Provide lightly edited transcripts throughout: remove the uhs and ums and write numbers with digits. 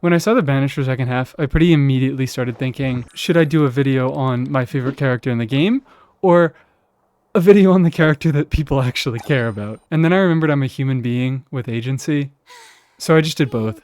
When I saw the Banisher second half, I pretty immediately started thinking, should I do a video on my favorite character in the game, or a video on the character that people actually care about? And then I remembered I'm a human being with agency, so I just did both.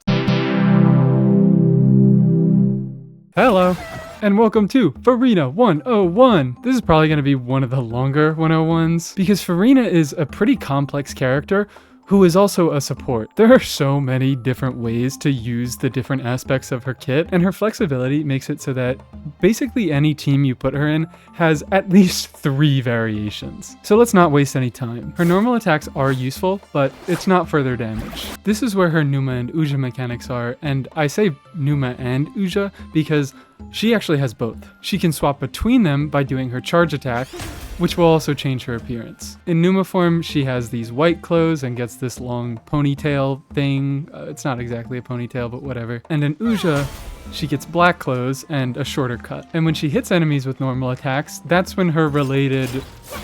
Hello, and welcome to Furina 101. This is probably going to be one of the longer 101s, because Furina is a pretty complex character who is also a support. There are so many different ways to use the different aspects of her kit, and her flexibility makes it so that basically any team you put her in has at least 3 variations. So let's not waste any time. Her normal attacks are useful, but it's not further damage. This is where her Numa and Uja mechanics are, and I say Numa and Uja because she actually has both. She can swap between them by doing her charge attack, which will also change her appearance. In Numa form, she has these white clothes and gets this long ponytail thing. It's not exactly a ponytail, but whatever. And in Uja, she gets black clothes and a shorter cut. And when she hits enemies with normal attacks, that's when her related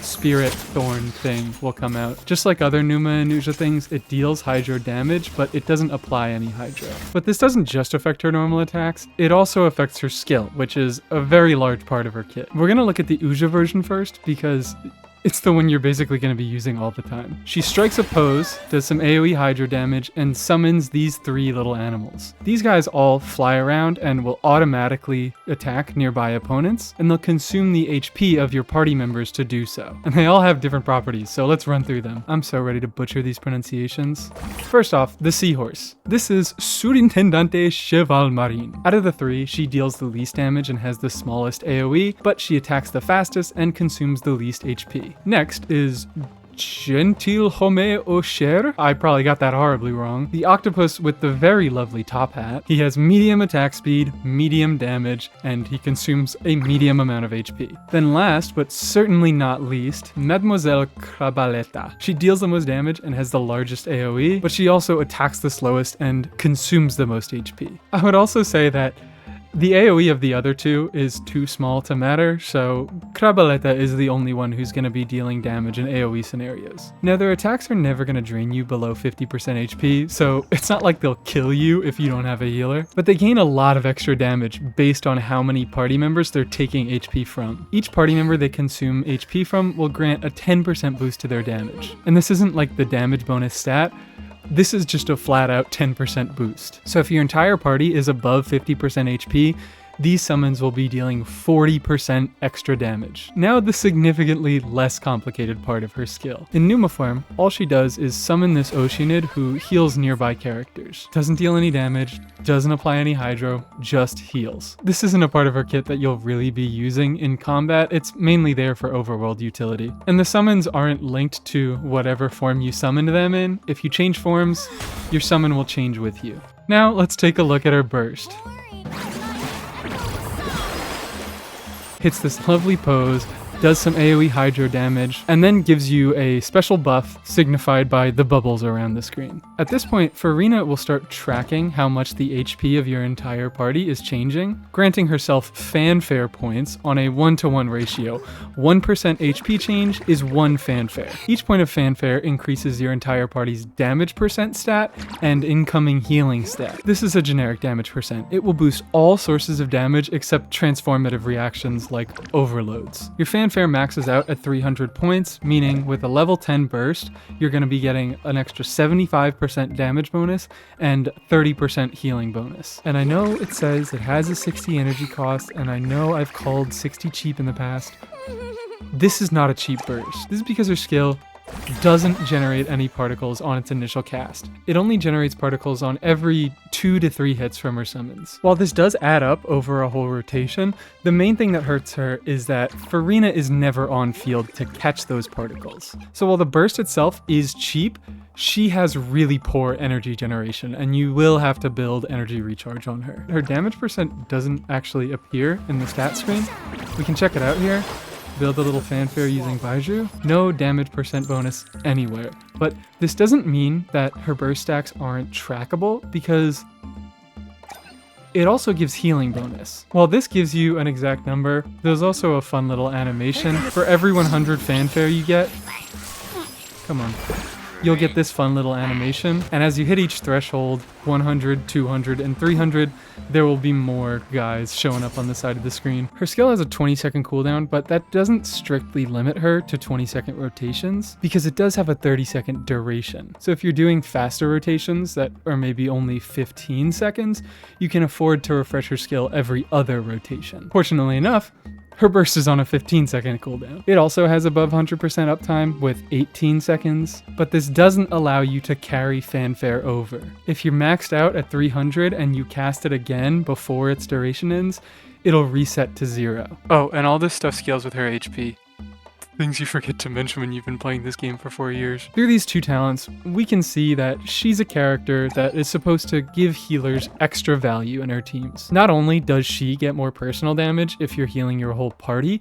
spirit thorn thing will come out. Just like other Numa and Uja things, it deals hydro damage, but it doesn't apply any hydro. But this doesn't just affect her normal attacks, it also affects her skill, which is a very large part of her kit. We're gonna look at the Uja version first, because it's the one you're basically going to be using all the time. She strikes a pose, does some AoE hydro damage, and summons these 3 little animals. These guys all fly around and will automatically attack nearby opponents, and they'll consume the HP of your party members to do so. And they all have different properties, so let's run through them. I'm so ready to butcher these pronunciations. First off, the seahorse. This is Surintendante Cheval Marine. Out of the 3, she deals the least damage and has the smallest AoE, but she attacks the fastest and consumes the least HP. Next is Gentilhomme au Cher. I probably got that horribly wrong. The octopus with the very lovely top hat. He has medium attack speed, medium damage, and he consumes a medium amount of HP. Then last, but certainly not least, Mademoiselle Crabaletta. She deals the most damage and has the largest AoE, but she also attacks the slowest and consumes the most HP. I would also say that the AoE of the other 2 is too small to matter, so Crabaletta is the only one who's going to be dealing damage in AoE scenarios. Now, their attacks are never going to drain you below 50% HP, so it's not like they'll kill you if you don't have a healer, but they gain a lot of extra damage based on how many party members they're taking HP from. Each party member they consume HP from will grant a 10% boost to their damage. And this isn't like the damage bonus stat. This is just a flat out 10% boost. So if your entire party is above 50% HP, these summons will be dealing 40% extra damage. Now the significantly less complicated part of her skill. In Numa form, all she does is summon this Oceanid who heals nearby characters. Doesn't deal any damage, doesn't apply any hydro, just heals. This isn't a part of her kit that you'll really be using in combat, it's mainly there for overworld utility. And the summons aren't linked to whatever form you summoned them in. If you change forms, your summon will change with you. Now let's take a look at her burst. Hits this lovely pose, does some AoE hydro damage, and then gives you a special buff signified by the bubbles around the screen. At this point, Furina will start tracking how much the HP of your entire party is changing, granting herself fanfare points on a 1-to-1 ratio. 1% HP change is 1 fanfare. Each point of fanfare increases your entire party's damage percent stat and incoming healing stat. This is a generic damage percent. It will boost all sources of damage except transformative reactions like overloads. Your fanfare maxes out at 300 points, meaning with a level 10 burst, you're going to be getting an extra 75% damage bonus and 30% healing bonus. And I know it says it has a 60 energy cost, and I know I've called 60 cheap in the past. This is not a cheap burst. This is because her skill doesn't generate any particles on its initial cast. It only generates particles on every 2 to 3 hits from her summons. While this does add up over a whole rotation, the main thing that hurts her is that Furina is never on field to catch those particles. So while the burst itself is cheap, she has really poor energy generation, and you will have to build energy recharge on her. Her damage percent doesn't actually appear in the stat screen. We can check it out here. Build a little fanfare using Baiju. No damage percent bonus anywhere. But this doesn't mean that her burst stacks aren't trackable, because it also gives healing bonus. While this gives you an exact number, there's also a fun little animation. For every 100 fanfare you get, come on, you'll get this fun little animation. And as you hit each threshold, 100, 200, and 300, there will be more guys showing up on the side of the screen. Her skill has a 20-second cooldown, but that doesn't strictly limit her to 20-second rotations because it does have a 30-second duration. So if you're doing faster rotations that are maybe only 15 seconds, you can afford to refresh her skill every other rotation. Fortunately enough, her burst is on a 15-second cooldown. It also has above 100% uptime with 18 seconds, but this doesn't allow you to carry fanfare over. If you're maxed out at 300 and you cast it again before its duration ends, it'll reset to 0. Oh, and all this stuff scales with her HP. Things you forget to mention when you've been playing this game for 4 years. Through these two talents, we can see that she's a character that is supposed to give healers extra value in her teams. Not only does she get more personal damage if you're healing your whole party,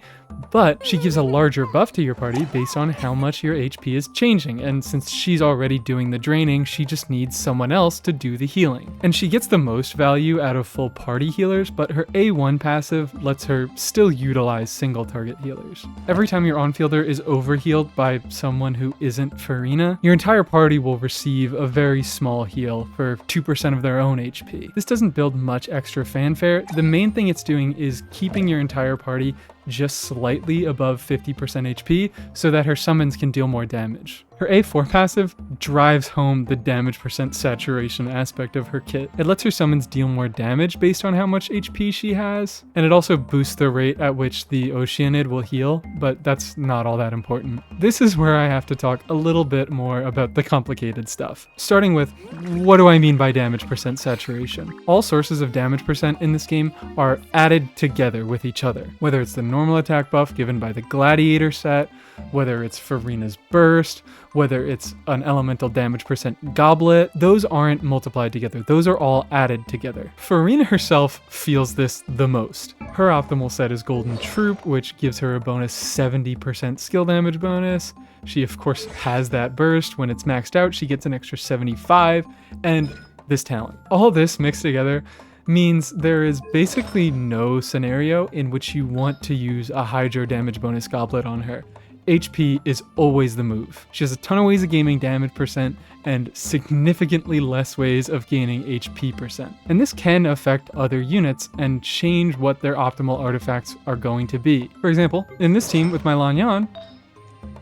but she gives a larger buff to your party based on how much your HP is changing, and since she's already doing the draining, she just needs someone else to do the healing. And she gets the most value out of full party healers, but her A1 passive lets her still utilize single target healers. Every time your on-fielder is overhealed by someone who isn't Furina, your entire party will receive a very small heal for 2% of their own HP. This doesn't build much extra fanfare. The main thing it's doing is keeping your entire party just slightly above 50% HP so that her summons can deal more damage. Her A4 passive drives home the damage percent saturation aspect of her kit. It lets her summons deal more damage based on how much HP she has, and it also boosts the rate at which the Oceanid will heal, but that's not all that important. This is where I have to talk a little bit more about the complicated stuff. Starting with, what do I mean by damage percent saturation? All sources of damage percent in this game are added together with each other, whether it's the normal attack buff given by the Gladiator set, whether it's Furina's burst, whether it's an elemental damage percent goblet, those aren't multiplied together. Those are all added together. Furina herself feels this the most. Her optimal set is Golden Troop, which gives her a bonus 70% skill damage bonus. She of course has that burst. When it's maxed out, she gets an extra 75, and this talent. All this mixed together means there is basically no scenario in which you want to use a Hydro damage bonus goblet on her. HP is always the move. She has a ton of ways of gaining damage percent and significantly less ways of gaining HP percent. And this can affect other units and change what their optimal artifacts are going to be. For example, in this team with my Lanyan,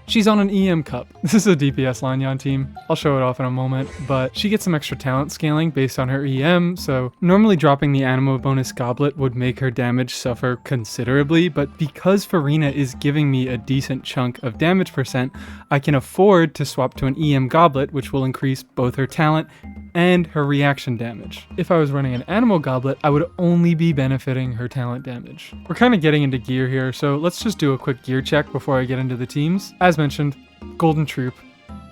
she's on an EM cup. This is a DPS Lanyan team. I'll show it off in a moment, but she gets some extra talent scaling based on her EM, so normally dropping the Animo bonus goblet would make her damage suffer considerably, but because Furina is giving me a decent chunk of damage percent, I can afford to swap to an EM goblet, which will increase both her talent and her reaction damage. If I was running an Animo goblet, I would only be benefiting her talent damage. We're kind of getting into gear here, so let's just do a quick gear check before I get into the teams. As mentioned, Golden Troop,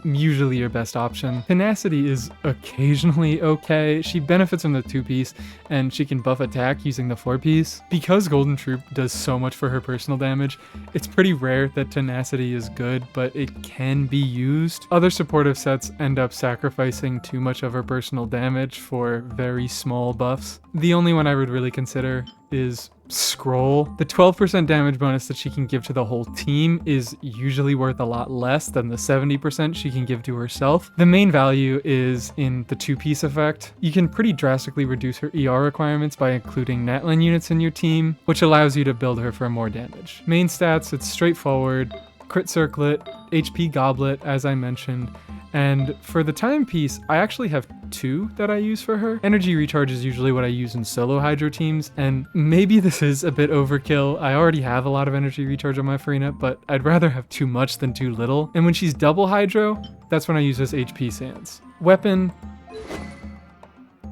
usually your best option. Tenacity is occasionally okay. She benefits from the 2-piece, and she can buff attack using the 4-piece. Because Golden Troop does so much for her personal damage, it's pretty rare that Tenacity is good, but it can be used. Other supportive sets end up sacrificing too much of her personal damage for very small buffs. The only one I would really consider is Scroll. The 12% damage bonus that she can give to the whole team is usually worth a lot less than the 70% she can give to herself. The main value is in the 2-piece effect. You can pretty drastically reduce her ER requirements by including Natlan units in your team, which allows you to build her for more damage. Main stats, it's straightforward. Crit Circlet, HP Goblet, as I mentioned, and for the timepiece, I actually have 2 that I use for her. Energy Recharge is usually what I use in solo Hydro teams, and maybe this is a bit overkill. I already have a lot of Energy Recharge on my Furina, but I'd rather have too much than too little. And when she's double Hydro, that's when I use this HP Sands. Weapon,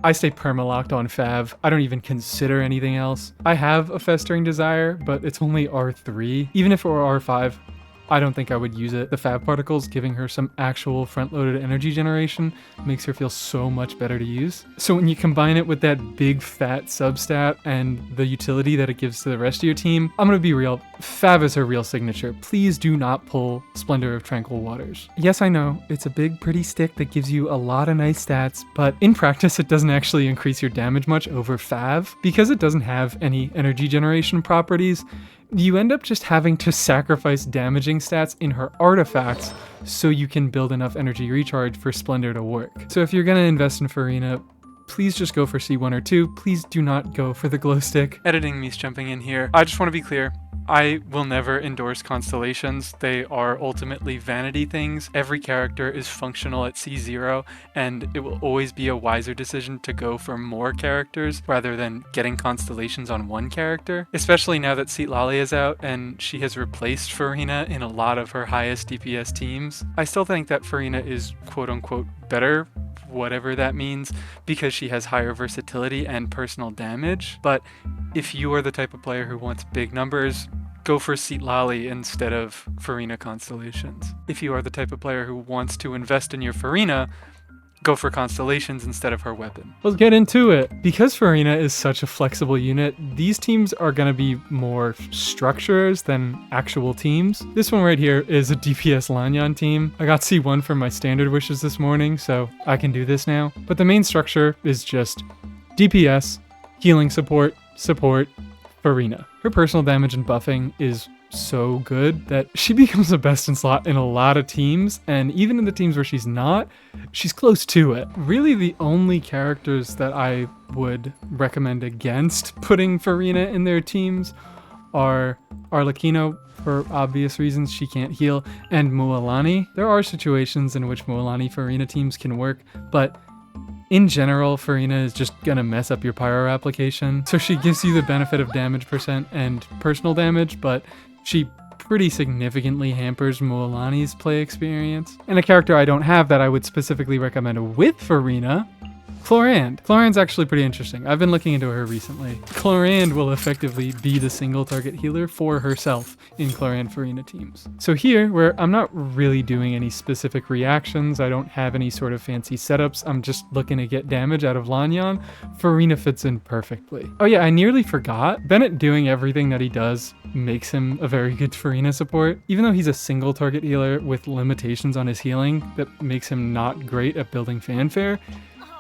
I stay permalocked on Fav. I don't even consider anything else. I have a Festering Desire, but it's only R3. Even if it were R5, I don't think I would use it. The Fab Particles giving her some actual front-loaded energy generation makes her feel so much better to use. So when you combine it with that big fat substat and the utility that it gives to the rest of your team, I'm gonna be real, Fab is her real signature. Please do not pull Splendor of Tranquil Waters. Yes, I know, it's a big pretty stick that gives you a lot of nice stats, but in practice it doesn't actually increase your damage much over Fav. Because it doesn't have any energy generation properties, you end up just having to sacrifice damaging stats in her artifacts so you can build enough energy recharge for Splendor to work. So if you're gonna invest in Furina, please just go for C1 or 2. Please do not go for the glow stick. Editing me's jumping in here. I just want to be clear. I will never endorse constellations. They are ultimately vanity things. Every character is functional at C0, and it will always be a wiser decision to go for more characters rather than getting constellations on one character. Especially now that Citlali is out and she has replaced Furina in a lot of her highest DPS teams. I still think that Furina is quote-unquote better, whatever that means, because she has higher versatility and personal damage. But if you are the type of player who wants big numbers, go for Citlali instead of Furina constellations. If you are the type of player who wants to invest in your Furina, go for constellations instead of her weapon. Let's get into it. Because Furina is such a flexible unit, these teams are going to be more structures than actual teams. This one right here is a DPS Lanyan team. I got C1 for my standard wishes this morning, so I can do this now. But the main structure is just DPS, healing support, Furina. Her personal damage and buffing is so good that she becomes a best in slot in a lot of teams, and even in the teams where she's not, she's close to it. Really, the only characters that I would recommend against putting Furina in their teams are Arlecchino, for obvious reasons. She can't heal, and Mualani. There are situations in which Mualani Furina teams can work, but in general, Furina is just gonna mess up your pyro application. So she gives you the benefit of damage percent and personal damage, but she pretty significantly hampers Mualani's play experience. And a character I don't have that I would specifically recommend with Furina, Chlorand. Chlorand's actually pretty interesting. I've been looking into her recently. Chlorand will effectively be the single target healer for herself in Chlorand Furina teams. So here, where I'm not really doing any specific reactions, I don't have any sort of fancy setups, I'm just looking to get damage out of Lanyan, Furina fits in perfectly. Oh yeah, I nearly forgot. Bennett doing everything that he does makes him a very good Furina support. Even though he's a single target healer with limitations on his healing that makes him not great at building fanfare,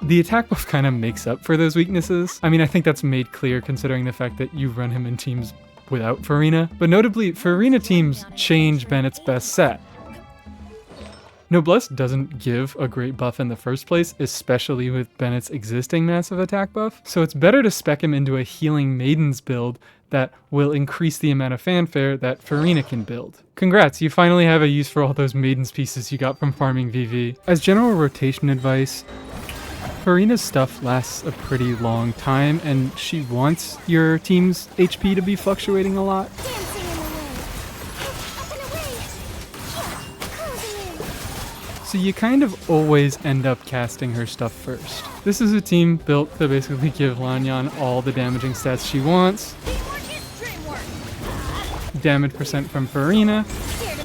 the attack buff kind of makes up for those weaknesses. I mean, I think that's made clear considering the fact that you run him in teams without Furina. But notably, Furina teams change Bennett's best set. Noblesse doesn't give a great buff in the first place, especially with Bennett's existing massive attack buff. So it's better to spec him into a healing Maidens build that will increase the amount of fanfare that Furina can build. Congrats, you finally have a use for all those Maidens pieces you got from farming VV. As general rotation advice, Furina's stuff lasts a pretty long time, and she wants your team's HP to be fluctuating a lot. So you kind of always end up casting her stuff first. This is a team built to basically give Lanyan all the damaging stats she wants. Damage percent from Furina,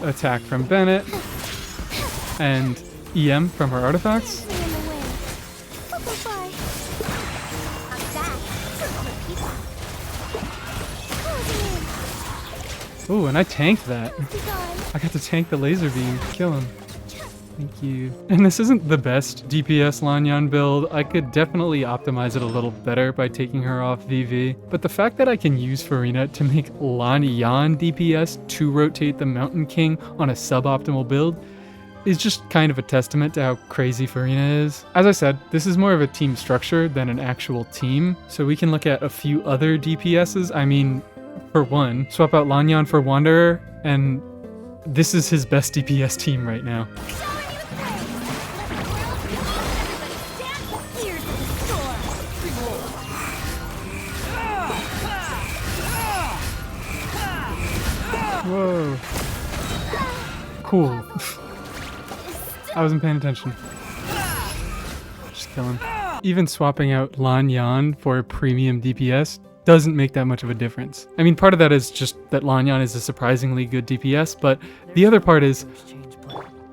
attack from Bennett, and EM from her artifacts. Ooh, and I tanked that. I got to tank the laser beam, kill him. Thank you. And this isn't the best DPS Lanyan build. I could definitely optimize it a little better by taking her off VV. But the fact that I can use Furina to make Lanyan DPS to rotate the Mountain King on a suboptimal build is just kind of a testament to how crazy Furina is. As I said, this is more of a team structure than an actual team. So we can look at a few other DPSs. I mean, for one, swap out Lanyan for Wanderer, and this is his best DPS team right now. Whoa. Cool. I wasn't paying attention. Just kill him. Even swapping out Lanyan for premium DPS doesn't make that much of a difference. I mean, part of that is just that Lanyan is a surprisingly good DPS, but the other part is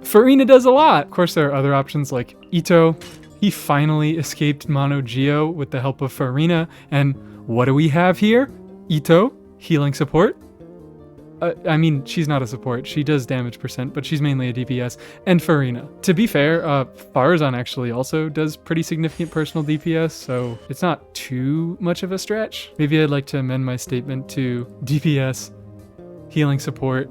Furina does a lot. Of course, there are other options like Ito. He finally escaped Mono Geo with the help of Furina, and what do we have here? Ito, healing support. I mean, she's not a support. She does damage percent, but she's mainly a DPS. And Furina. To be fair, Farazan actually also does pretty significant personal DPS, so it's not too much of a stretch. Maybe I'd like to amend my statement to DPS healing support,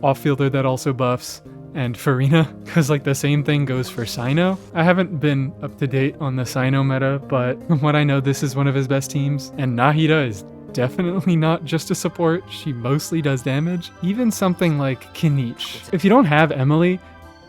off-fielder that also buffs, and Furina, because like the same thing goes for Cyno. I haven't been up to date on the Cyno meta, but from what I know, this is one of his best teams, and Nahida is definitely not just a support. She mostly does damage. Even something like Kinich. If you don't have Emily,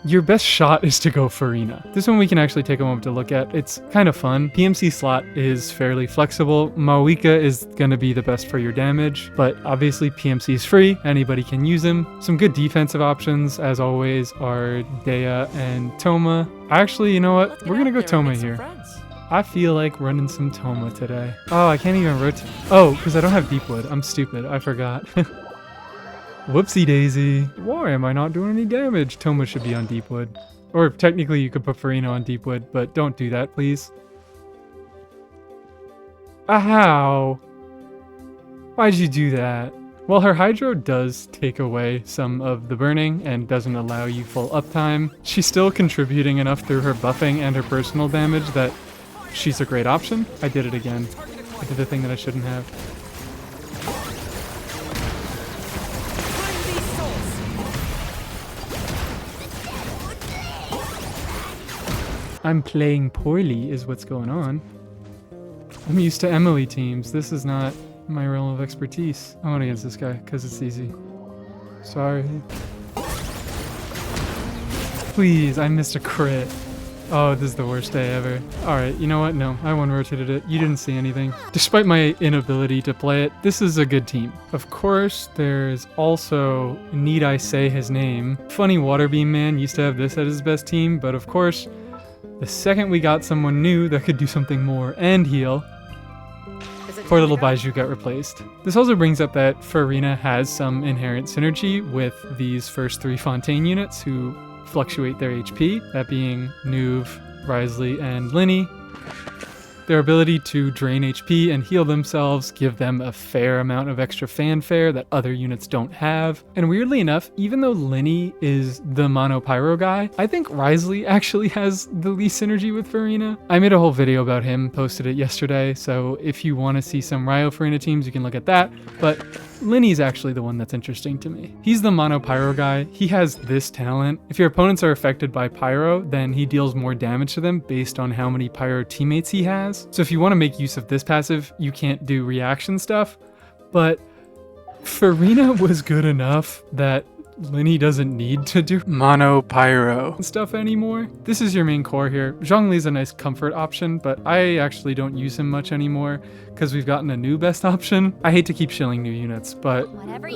your best shot is to go Furina. This one we can actually take a moment to look at. It's kind of fun. PMC slot is fairly flexible. Mawika is going to be the best for your damage, but obviously PMC is free. Anybody can use him. Some good defensive options, as always, are Dea and Toma. Actually, you know what? We're going to go Toma here. I feel like running some Toma today. Oh, I can't even rotate. Oh, because I don't have Deepwood. I'm stupid. I forgot. Whoopsie daisy. Why am I not doing any damage? Toma should be on Deepwood. Or technically you could put Furina on Deepwood, but don't do that, please. Ow! Why'd you do that? Well, her Hydro does take away some of the burning and doesn't allow you full uptime. She's still contributing enough through her buffing and her personal damage that she's a great option. I did it again. I did the thing that I shouldn't have. I'm playing poorly is what's going on. I'm used to Emily teams. This is not my realm of expertise. I went against this guy because it's easy. Sorry. Please, I missed a crit. Oh, this is the worst day ever. Alright, you know what? No, I one-rotated it. You didn't see anything. Despite my inability to play it, this is a good team. Of course, there's also, need I say his name? Funny Waterbeam Man used to have this as his best team, but of course, the second we got someone new that could do something more and heal, poor little Baiju got replaced. This also brings up that Furina has some inherent synergy with these first 3 Fontaine units who fluctuate their HP, that being Nuve, Wriothesley, and Lyney. Their ability to drain HP and heal themselves give them a fair amount of extra fanfare that other units don't have. And weirdly enough, even though Lyney is the mono pyro guy, I think Wriothesley actually has the least synergy with Furina. I made a whole video about him, posted it yesterday, so if you want to see some Ryo Furina teams, you can look at that. But Lyney's actually the one that's interesting to me. He's the mono pyro guy. He has this talent. If your opponents are affected by pyro, then he deals more damage to them based on how many pyro teammates he has. So if you want to make use of this passive, you can't do reaction stuff, but Furina was good enough that Lyney doesn't need to do mono pyro stuff anymore. This is your main core here. Zhongli's a nice comfort option, but I actually don't use him much anymore because we've gotten a new best option. I hate to keep shilling new units, but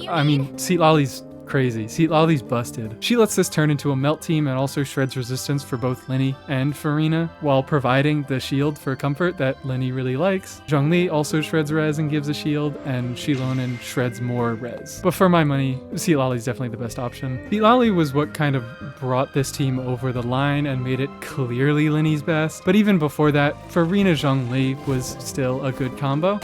I mean, Seat Lolly's crazy. Seat Lolly's busted. She lets this turn into a melt team and also shreds resistance for both Lyney and Furina while providing the shield for comfort that Lyney really likes. Zhongli also shreds res and gives a shield, and Shilonen shreds more res. But for my money, Seat Lolly's definitely the best option. Seat Lolly was what kind of brought this team over the line and made it clearly Lyney's best. But even before that, Furina Zhongli was still a good combo.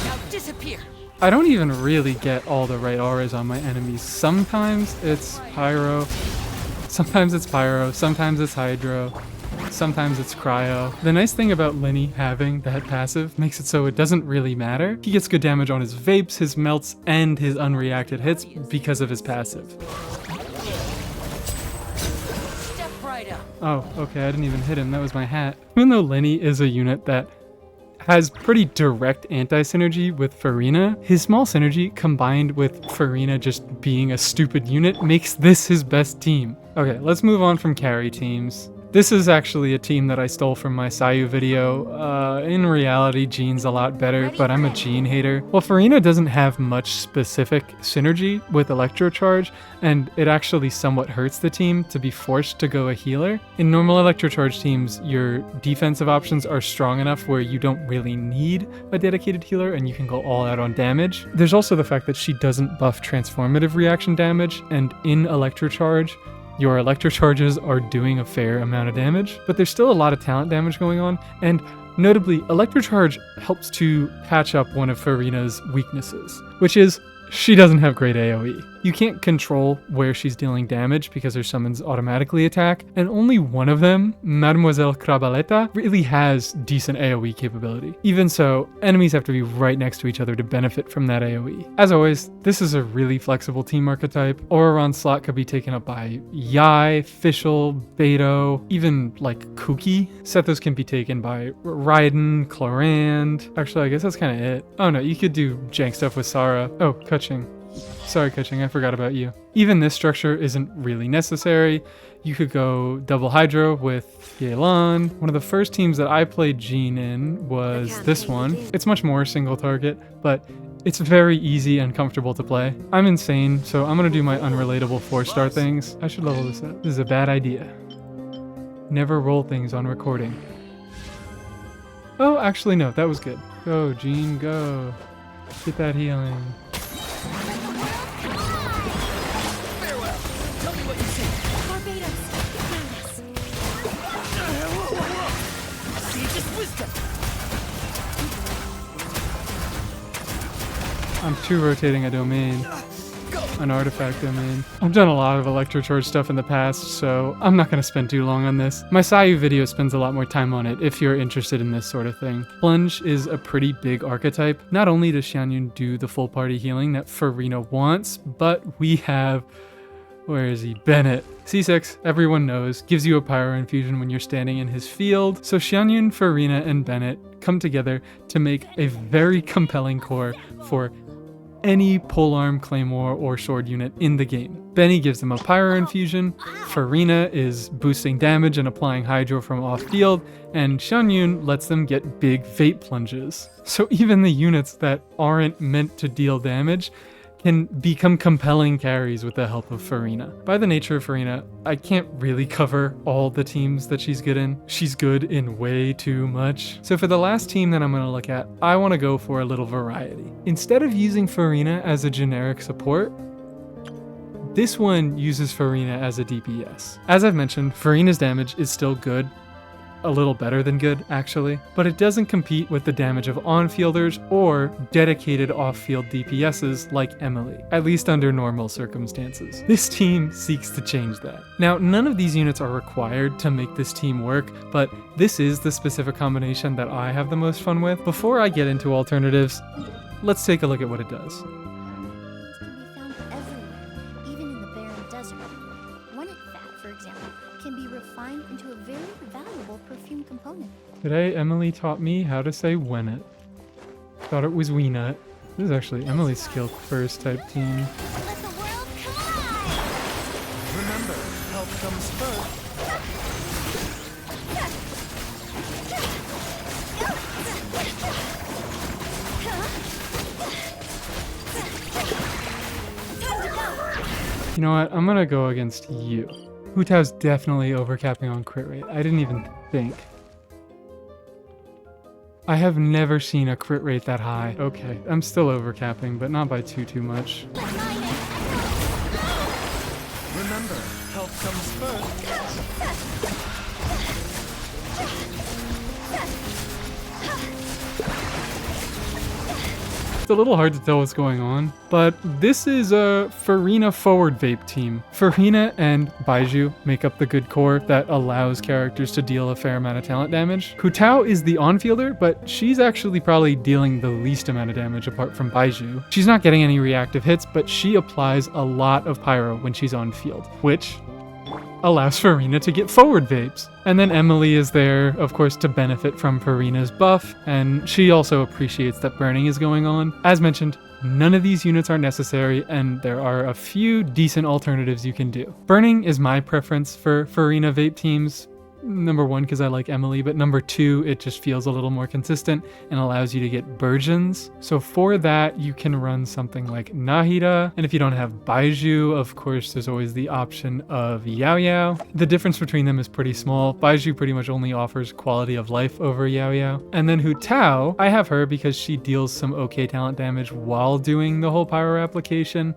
Now disappear. I don't even really get all the right auras on my enemies. Sometimes it's pyro, sometimes it's hydro, sometimes it's cryo. The nice thing about Lyney having that passive makes it so it doesn't really matter. He gets good damage on his vapes, his melts, and his unreacted hits because of his passive. Oh, okay, I didn't even hit him. That was my hat. Even though Lyney is a unit that has pretty direct anti-synergy with Furina, his small synergy combined with Furina just being a stupid unit makes this his best team. Okay, let's move on from carry teams. This is actually a team that I stole from my Sayu video. In reality, Jean's a lot better, but I'm a Jean hater. Well, Furina doesn't have much specific synergy with electrocharge, and it actually somewhat hurts the team to be forced to go a healer. In normal electrocharge teams, your defensive options are strong enough where you don't really need a dedicated healer and you can go all out on damage. There's also the fact that she doesn't buff transformative reaction damage, and in electrocharge, your electrocharges are doing a fair amount of damage, but there's still a lot of talent damage going on, and notably, electrocharge helps to patch up one of Furina's weaknesses, which is she doesn't have great AoE. You can't control where she's dealing damage because her summons automatically attack, and only one of them, Mademoiselle Crabaletta, really has decent AoE capability. Even so, enemies have to be right next to each other to benefit from that AoE. As always, this is a really flexible team archetype. Auraron's slot could be taken up by Yai, Fischl, Beto, even like Kuki. Sethos can be taken by Raiden, Clorand. Actually, I guess that's kind of it. Oh no, you could do jank stuff with Sara. Oh, Kuching. Sorry, Kuching, I forgot about you. Even this structure isn't really necessary. You could go double Hydro with Yelan. One of the first teams that I played Jean in was this one. It's much more single target, but it's very easy and comfortable to play. I'm insane, so I'm gonna do my unrelatable 4-star things. I should level this up. This is a bad idea. Never roll things on recording. Oh, actually no, that was good. Go, Jean, go. Get that healing. Farewell. Tell me what you see. See this wisdom. I'm too rotating a domain. An artifact domain. I've done a lot of electrocharge stuff in the past, so I'm not going to spend too long on this. My Sayu video spends a lot more time on it if you're interested in this sort of thing. Plunge is a pretty big archetype. Not only does Xianyun do the full party healing that Furina wants, but we have... where is he? Bennett. C6, everyone knows, gives you a pyro infusion when you're standing in his field. So Xianyun, Furina, and Bennett come together to make a very compelling core for any polearm, claymore, or sword unit in the game. Benny gives them a pyro infusion, Furina is boosting damage and applying hydro from off field, and Xianyun lets them get big vape plunges. So even the units that aren't meant to deal damage can become compelling carries with the help of Furina. By the nature of Furina, I can't really cover all the teams that she's good in. She's good in way too much. So for the last team that I'm going to look at, I want to go for a little variety. Instead of using Furina as a generic support, this one uses Furina as a DPS. As I've mentioned, Furina's damage is still good, a little better than good, actually, but it doesn't compete with the damage of on-fielders or dedicated off-field DPSs like Emily, at least under normal circumstances. This team seeks to change that. Now, none of these units are required to make this team work, but this is the specific combination that I have the most fun with. Before I get into alternatives, let's take a look at what it does. Today, Emily taught me how to say Wennet. Thought it was Weenut. This is actually Emily's skill first type team. Let the world collide. Remember, help comes first. You know what? I'm gonna go against you. Hu Tao's definitely overcapping on crit rate. I didn't even think. I have never seen a crit rate that high. Okay, I'm still overcapping, but not by too much. Remember, help comes first. It's a little hard to tell what's going on, but this is a Furina forward vape team. Furina and Baizhu make up the good core that allows characters to deal a fair amount of talent damage. Hu Tao is the on-fielder, but she's actually probably dealing the least amount of damage apart from Baizhu. She's not getting any reactive hits, but she applies a lot of pyro when she's on field, which allows Furina to get forward vapes. And then Emily is there, of course, to benefit from Furina's buff, and she also appreciates that burning is going on. As mentioned, none of these units are necessary, and there are a few decent alternatives you can do. Burning is my preference for Furina vape teams. Number one, because I like Emily, but number two, it just feels a little more consistent and allows you to get burgeons. So for that, you can run something like Nahida, and if you don't have Baizhu, of course, there's always the option of Yao Yao. The difference between them is pretty small. Baizhu pretty much only offers quality of life over Yao Yao. And then Hu Tao, I have her because she deals some okay talent damage while doing the whole pyro application.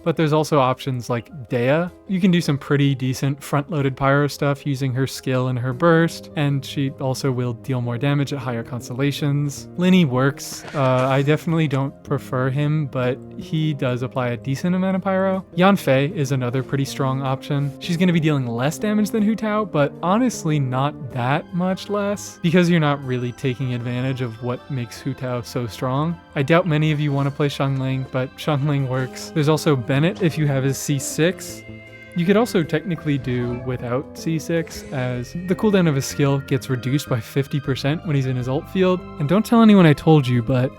but there's also options like Dea. You can do some pretty decent front-loaded pyro stuff using her skill and her burst, and she also will deal more damage at higher constellations. Lyney works. I definitely don't prefer him, but he does apply a decent amount of pyro. Yanfei is another pretty strong option. She's going to be dealing less damage than Hu Tao, but honestly not that much less, because you're not really taking advantage of what makes Hu Tao so strong. I doubt many of you want to play Xiangling, but Xiangling works. There's also Bennett if you have his C6. You could also technically do without C6, as the cooldown of his skill gets reduced by 50% when he's in his ult field. And don't tell anyone I told you, but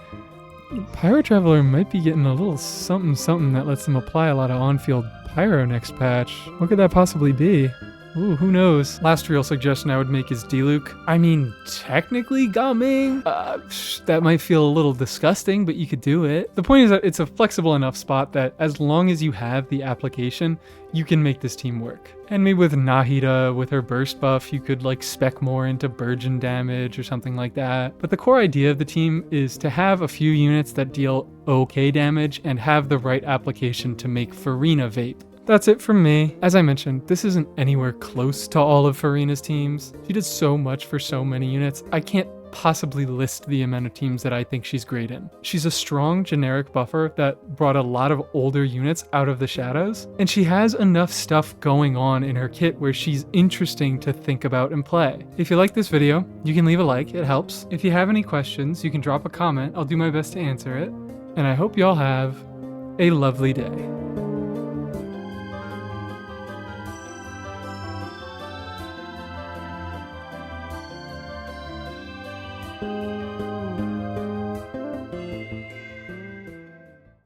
Pyro Traveler might be getting a little something that lets them apply a lot of on-field pyro next patch. What could that possibly be? Ooh, who knows? Last real suggestion I would make is Diluc. I mean, technically Gaming? That might feel a little disgusting, but you could do it. The point is that it's a flexible enough spot that as long as you have the application, you can make this team work. And maybe with Nahida, with her burst buff, you could like spec more into Burgeon damage or something like that. But the core idea of the team is to have a few units that deal okay damage and have the right application to make Furina vape. That's it from me. As I mentioned, this isn't anywhere close to all of Furina's teams. She does so much for so many units, I can't possibly list the amount of teams that I think she's great in. She's a strong generic buffer that brought a lot of older units out of the shadows, and she has enough stuff going on in her kit where she's interesting to think about and play. If you like this video, you can leave a like, it helps. If you have any questions, you can drop a comment, I'll do my best to answer it. And I hope y'all have a lovely day. Thank you.